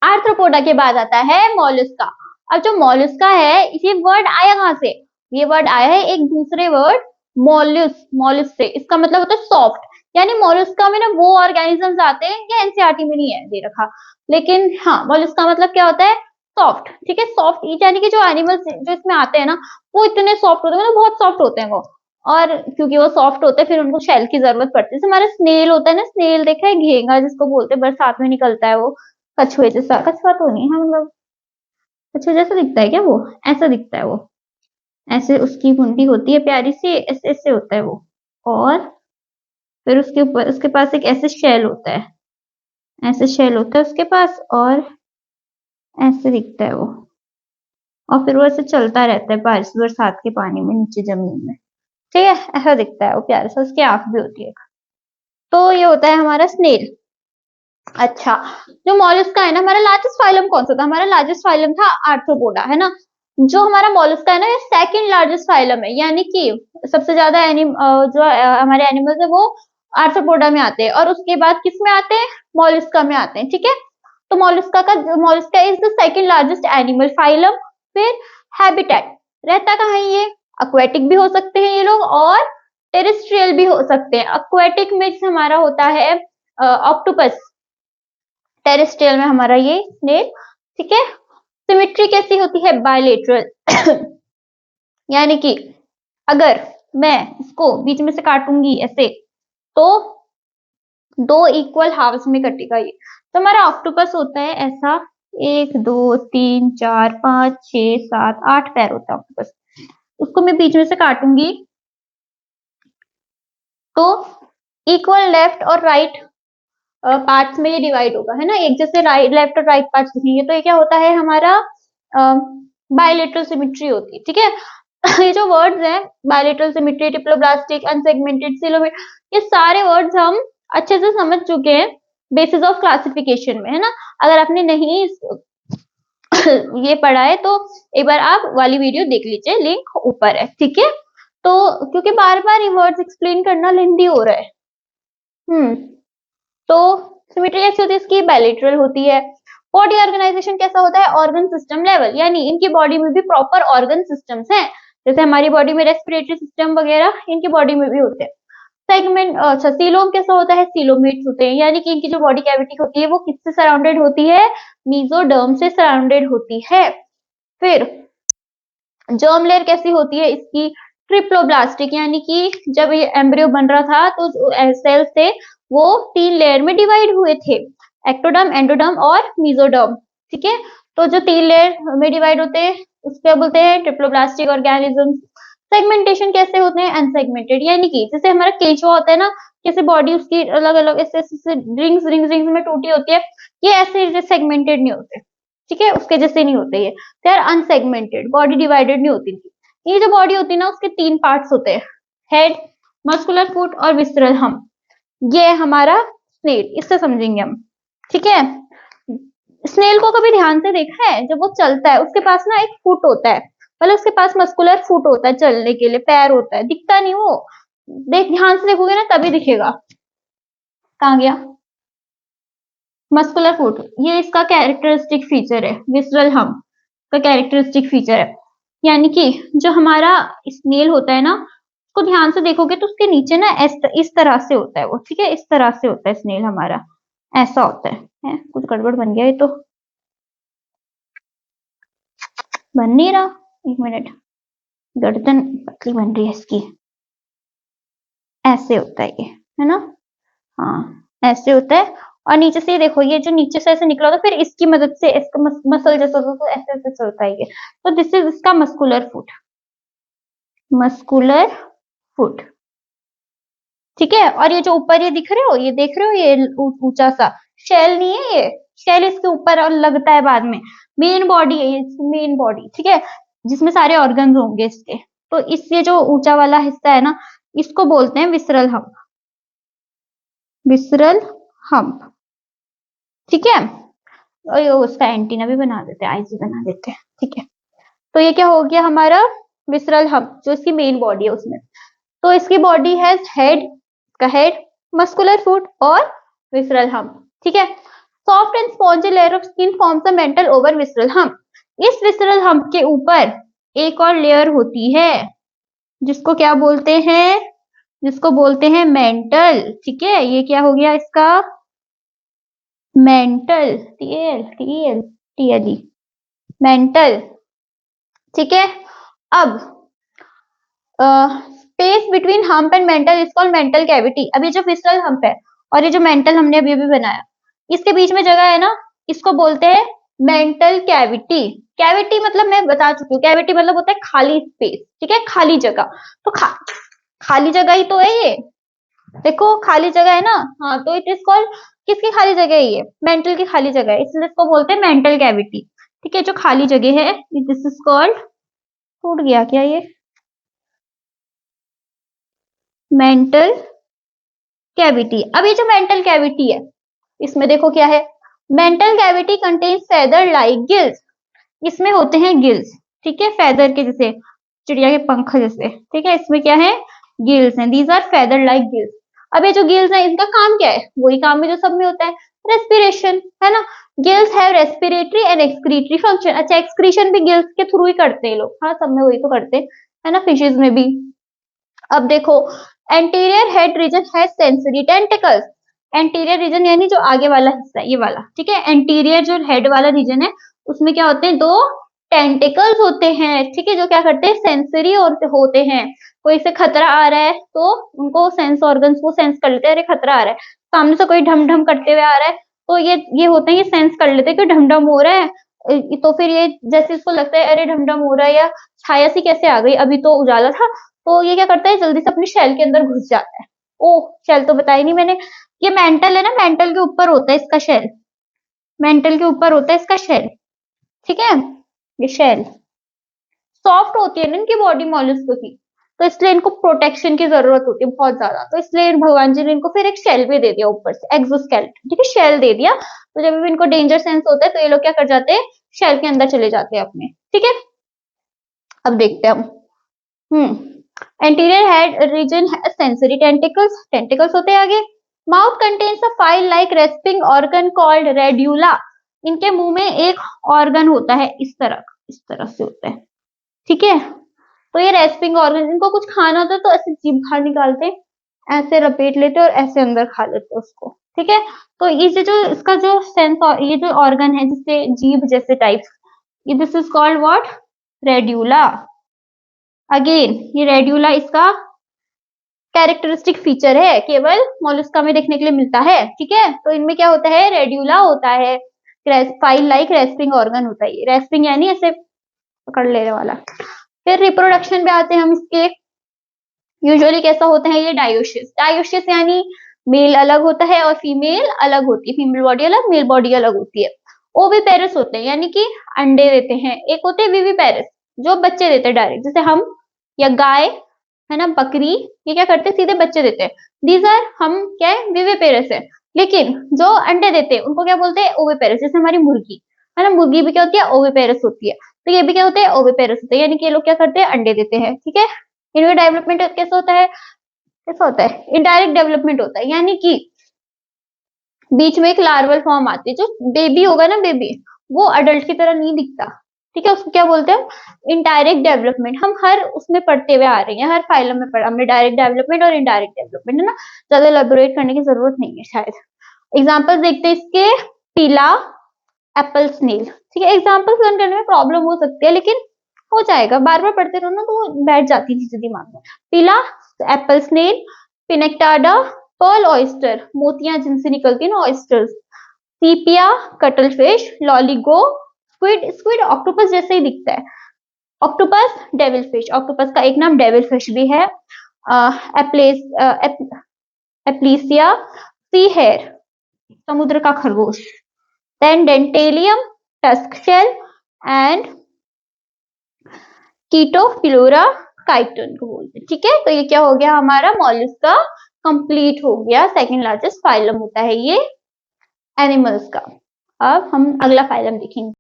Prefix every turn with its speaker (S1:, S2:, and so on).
S1: Arthropoda के बाद आता है मॉलस्का। अब जो मॉलस्का है, ये वर्ड आया कहाँ से? ये वर्ड आया है एक दूसरे वर्ड मॉलस से। इसका मतलब होता है सॉफ्ट, यानी मॉलस्का में ना वो ऑर्गेनिजम्स आते हैं, ये एनसीईआरटी में नहीं है दे रखा, लेकिन हाँ मॉलस्का मतलब क्या होता है? सॉफ्ट। ठीक है, सॉफ्ट यानी कि जो एनिमल्स जो इसमें आते हैं ना, वो इतने सॉफ्ट होते हैं, मतलब बहुत सॉफ्ट होते हैं वो। और क्योंकि वो सॉफ्ट होते हैं, फिर उनको शेल की जरूरत पड़ती है। जैसे हमारा स्नेल होता है ना, स्नेल देखा है, घेंगा जिसको बोलते हैं, बरसात में निकलता है वो, कछुए जैसा। कछुआ तो नहीं है, मतलब कछुए जैसा दिखता है क्या वो? ऐसा दिखता है वो, ऐसे उसकी मुंडी होती है प्यारी सी, ऐसे ऐसे होता है वो। और फिर उसके ऊपर उसके पास एक ऐसे शेल होता है, ऐसे शेल होता है उसके पास, और ऐसे दिखता है वो। और फिर वो ऐसे चलता रहता है बारिश बरसात के पानी में नीचे जमीन में। ठीक है, ऐसा दिखता है वो प्यारा सा, उसकी आंख भी होती है। तो ये होता है हमारा स्नेल। अच्छा, जो मॉलस्का है ना, हमारा लार्जेस्ट फाइलम कौन सा था? हमारा लार्जेस्ट फाइलम था आर्थ्रोपोडा, है ना। जो हमारा मॉलस्का है ना, ये सेकंड लार्जेस्ट फाइलम है, यानी कि सबसे ज्यादा हमारे एनिमल्स है वो आर्थ्रोपोडा में आते हैं, और उसके बाद किस में आते हैं? मॉलस्का में आते हैं। ठीक है, तो Mollusca is the second largest animal phylum. फिर हैबिटेट, रहता कहाँ है ये? एक्वेटिक भी हो सकते हैं ये लोग, और टेरेस्ट्रियल भी हो सकते हैं। एक्वेटिक में हमारा होता है ऑक्टोपस, टेरेस्ट्रियल में हमारा ये स्नेल। ठीक है, सिमेट्री कैसी होती है? बायलेटरल यानी कि अगर मैं इसको बीच में से काटूंगी ऐसे, तो दो इक्वल हाफ्स में कटेगा ये। तो हमारा ऑक्टोपस होता है ऐसा, 1 2 3 4 5 6 7 8 पैर होता है ऑक्टोपस। उसको मैं बीच में से काटूंगी, तो इक्वल लेफ्ट और राइट पार्ट्स में ये डिवाइड होगा, है ना। एक जैसे राइट लेफ्ट और राइट पार्ट्स दिखेंगे, तो ये क्या होता है हमारा? बायलेटरल सिमेट्री होती है। ठीक है, ये जो वर्ड्स हैं, bilateral symmetry, diploblastic, unsegmented, coelomate, ये सारे वर्ड्स हम अच्छे से समझ चुके हैं बेसिस ऑफ क्लासिफिकेशन में, है ना। अगर आपने नहीं ये पढ़ा है तो एक बार आप वाली वीडियो देख लीजिए, लिंक ऊपर है। ठीक है, तो क्योंकि बार बार ये वर्ड्स एक्सप्लेन करना लेंदी हो रहा है। तो सिमेट्री कैसी होती है इसकी? बायलेटरल होती है। बॉडी ऑर्गेनाइजेशन कैसा होता है? ऑर्गन सिस्टम लेवल, यानी इनकी बॉडी में भी प्रॉपर ऑर्गन सिस्टम्स हैं, जैसे हमारी बॉडी में रेस्पिरेटरी सिस्टम वगैरह, इनकी बॉडी में भी होते हैं। सेगमेंट, अच्छा सीलोम कैसा होता है? सीलोमेट्स होते हैं, यानी कि इनकी जो बॉडी कैविटी होती है वो किससे सराउंडेड होती है? मीजोडर्म से सराउंडेड होती है। फिर जर्म लेयर कैसी होती है इसकी? ट्रिप्लोब्लास्टिक, यानी कि जब ये एम्ब्रियो बन रहा था तो सेल्स थे वो 3 लेयर में डिवाइड हुए थे, एक्टोडर्म, एंडोडर्म और मीजोडर्म। ठीक है, तो जो 3 लेयर में डिवाइड होते हैं उसको बोलते हैं ट्रिप्लोब्लास्टिक ऑर्गेनिज्म। सेगमेंटेशन कैसे होते हैं? अनसेगमेंटेड, यानी कि जैसे हमारा केंचुआ होता है ना, कैसे बॉडी उसकी अलग अलग ऐसे ऐसे रिंग्स रिंग्स रिंग्स में टूटी होती है, ये ऐसे सेगमेंटेड नहीं होते। ठीक है, उसके जैसे नहीं होते ये, they are unsegmented, body divided नहीं होती थी। ये जो बॉडी होती है ना, उसके 3 पार्ट्स होते हैं, हेड, मस्कुलर फुट और विसरल हम्प। ये हमारा स्नेल, इससे समझेंगे हम। ठीक है, स्नेल को कभी ध्यान से देखा है? जब वो चलता है उसके पास ना एक फुट होता है, मतलब उसके पास मस्कुलर फुट होता है, चलने के लिए पैर होता है, दिखता नहीं वो, देख ध्यान से देखोगे ना तभी दिखेगा। कहाँ गया? मस्कुलर फुट, ये इसका कैरेक्टरिस्टिक फीचर है, विसरल हम्प का कैरेक्टरिस्टिक फीचर है। यानी कि जो हमारा स्नेल होता है ना, उसको ध्यान से देखोगे तो उसके नीचे ना इस तरह से होता है वो। ठीक है, इस तरह से होता है स्नेल हमारा, ऐसा होता है। कुछ गड़बड़ बन गया ये तो, बन नहीं रहा, 1 मिनट, गर्दन पतली बन रही है इसकी, ऐसे होता है ये, है ना। हाँ, ऐसे होता है। और नीचे से देखो, ये जो नीचे से ऐसे निकला होता है, फिर इसकी मदद से इसका मसल जैसा होता है, तो ऐसे ऐसे चलता है ये। तो दिस इज इसका मस्कुलर फुट, मस्कुलर फुट। ठीक है, और ये जो ऊपर ये दिख रहे हो, ये देख रहे हो, ये ऊंचा सा शेल नहीं है, ये शेल इसके ऊपर और लगता है बाद में। मेन बॉडी है ये, मेन बॉडी। ठीक है, जिसमें सारे ऑर्गन्स होंगे इसके। तो इस ये जो ऊंचा वाला हिस्सा है ना, इसको बोलते हैं विसरल हम्प, विसरल हम्प। ठीक है, और ये उसका एंटीना भी बना देते हैं, आईजी बना देते हैं। ठीक है, तो ये क्या हो गया हमारा? विसरल हम्प, जो इसकी मेन बॉडी है उसमें। तो इसकी बॉडी है हेड, का हेड, मस्कुलर फुट और विसरल हम्प। ठीक है, soft and spongy layer of skin forms a mental over visceral hump. इस विसरल हम्प के ऊपर एक और लेयर होती है जिसको क्या बोलते हैं, जिसको बोलते हैं मेंटल। ठीक है, ये क्या हो गया इसका mental, TL TL TLE mental. ठीक है, अब space between hump and mental is called mantle cavity. अब ये जो विसरल हम्प है और ये जो मेंटल हमने अभी अभी बनाया, इसके बीच में जगह है ना, इसको बोलते हैं मेंटल कैविटी। कैविटी मतलब मैं बता चुकी हूँ, कैविटी मतलब होता है खाली स्पेस। ठीक है, खाली जगह। तो खाली जगह ही तो है ये, देखो खाली जगह है ना। हाँ, तो इट इज कॉल्ड, किसकी खाली जगह है ये, मेंटल की खाली जगह है, इसलिए इसको बोलते हैं मेंटल कैविटी। ठीक है, जो खाली जगह है दिस इज कॉल्ड, टूट गया क्या ये, मेंटल कैविटी। अब ये जो मेंटल कैविटी है, इसमें देखो क्या है, mantle cavity contains feather like gills. इसमें होते हैं गिल्स। ठीक है, फेदर के जैसे, चिड़िया के पंख जैसे। ठीक है, इसमें क्या है, गिल्स हैं, these are feather like gills. अब ये जो गिल्स है, इनका काम क्या है, वही काम है जो सब में होता है, रेस्पिरेशन, है ना। Gills have respiratory and excretory function. अच्छा, एक्सक्रीशन भी गिल्स के थ्रू ही करते हैं लोग, हाँ सब में वही तो करते हैं, है ना, फिशेज में भी। अब देखो, एंटीरियर हेड रीजन है सेंसरी टेंटिकल्स। एंटीरियर रीजन यानी जो आगे वाला हिस्सा है, ये वाला। ठीक है, एंटीरियर जो हेड वाला रीजन है, उसमें क्या होते हैं, दो टेंटिकल्स होते हैं। ठीक है, जो क्या करते हैं, सेंसरी और होते हैं। कोई से खतरा आ रहा है तो उनको सेंस ऑर्गन्स को सेंस कर लेते हैं, अरे खतरा आ रहा है, सामने से कोई ढम ढम करते हुए आ रहा है, तो ये होते हैं, ये सेंस कर लेते हैं कि ढम ढम हो रहा है। तो फिर ये जैसे इसको लगता है अरे ढम ढम हो रहा है, या छाया सी कैसे आ गई, अभी तो उजाला था, तो ये क्या करता है, जल्दी से अपनी शेल के अंदर घुस जाता है। ओह, शेल तो बताई नहीं मैंने, ये मेंटल है ना, मेंटल के ऊपर होता है इसका शेल, मेंटल के ऊपर होता है इसका शेल। ठीक है, ये शेल सॉफ्ट होती है ना इनकी बॉडी मॉलस्क की, तो इसलिए इनको प्रोटेक्शन की जरूरत होती है बहुत ज्यादा, तो इसलिए भगवान जी ने इनको फिर एक शेल भी दे दिया ऊपर से, एक्सोस्केलेटन। ठीक है, शेल दे दिया, तो जब भी इनको डेंजर सेंस होता है तो ये लोग क्या कर जाते हैं, शेल के अंदर चले जाते हैं अपने। ठीक है, अब देखते हैं हम। एंटीरियर हेड रीजन है सेंसरी टेंटिकल्स, टेंटिकल्स होते हैं आगे। Mouth contains a file like respiring organ called radula. इनके मुंह में एक ऑर्गन होता है, इस तरह से होता है। ठीक है, तो ये रेस्पिंग ऑर्गन, इनको कुछ खाना होता है तो ऐसे जीभ बाहर निकालते हैं, ऐसे लपेट लेते हैं और ऐसे अंदर खा लेते हैं उसको। ठीक है, तो ये जो इसका जो सेंस, ये जो ऑर्गन है जिससे जीभ जैसे टाइप, ये this is called what, radula. Again ये रेड्यूला इसका कैरेक्टरिस्टिक फीचर है, केवल मोलस्का में देखने के लिए मिलता है। ठीक है, तो इनमें क्या होता है, रेड्यूला होता है, फाइल लाइक रेस्पिंग ऑर्गन होता है, रेस्पिंग यानी ऐसे पकड़ लेने वाला। फिर रिप्रोडक्शन पे आते हैं हम इसके, यूजुअली कैसा होता है ये, डायोसिस। डायोसिस यानी मेल अलग होता है और फीमेल अलग होती है, फीमेल बॉडी अलग, मेल बॉडी अलग होती है। ओविपेरस होते हैं, यानी कि अंडे देते हैं। एक होते हैं विविपेरस, जो बच्चे देते हैं डायरेक्ट, जैसे हम या गाय है ना, बकरी, ये क्या करते हैं, सीधे बच्चे देते हैं। दीज आर, हम क्या है, विविपेरस है। लेकिन जो अंडे देते हैं उनको क्या बोलते हैं, ओविपेरस। जैसे हमारी मुर्गी है ना, मुर्गी भी क्या होती है, ओविपेरस होती है, तो ये भी क्या होते हैं, ओविपेरस होते हैं, यानी कि ये लोग क्या करते हैं, अंडे देते हैं। ठीक है, इनका डेवलपमेंट कैसा होता है, कैसा होता है, इनडायरेक्ट डेवलपमेंट होता है, यानी कि बीच में एक लार्वल फॉर्म आती है, जो बेबी होगा ना, बेबी वो अडल्ट की तरह नहीं दिखता। ठीक है, उसको क्या बोलते हैं, इनडायरेक्ट डेवलपमेंट। हम हर उसमें पढ़ते हुए आ रहे हैं, हर फाइलम में पढ़ा हमने, डायरेक्ट डेवलपमेंट और इनडायरेक्ट डेवलपमेंट, है ना, ज्यादा एलेबोरेट करने की जरूरत नहीं है शायद। एग्जाम्पल देखते हैं इसके, पीला, एप्पल, स्नेल। ठीक है, एग्जाम्पल्स लर्न करने में प्रॉब्लम हो सकती है, लेकिन हो जाएगा, बार बार पढ़ते रहो ना तो बैठ जाती चीजें दिमाग में। Pila, apple, snail, Pinctada, pearl oyster, मोतियां जिनसे निकलती है ना, oysters, Sepia, cuttlefish, Loligo, squid. Squid octopus जैसे ही दिखता है। ऑक्टोपस, डेविल फिश, ऑक्टोपस का एक नाम डेविल फिश भी है। एप्लीसिया, सी हेयर, समुद्र का खरगोश। Then Dentalium, tusk shell, and Chaetopleura, chiton को बोलते हैं। ठीक है, तो ये क्या हो गया, हमारा मॉलस्का कंप्लीट हो गया। सेकंड लार्जेस्ट फाइलम होता है ये एनिमल्स का। अब हम अगला फाइलम देखेंगे।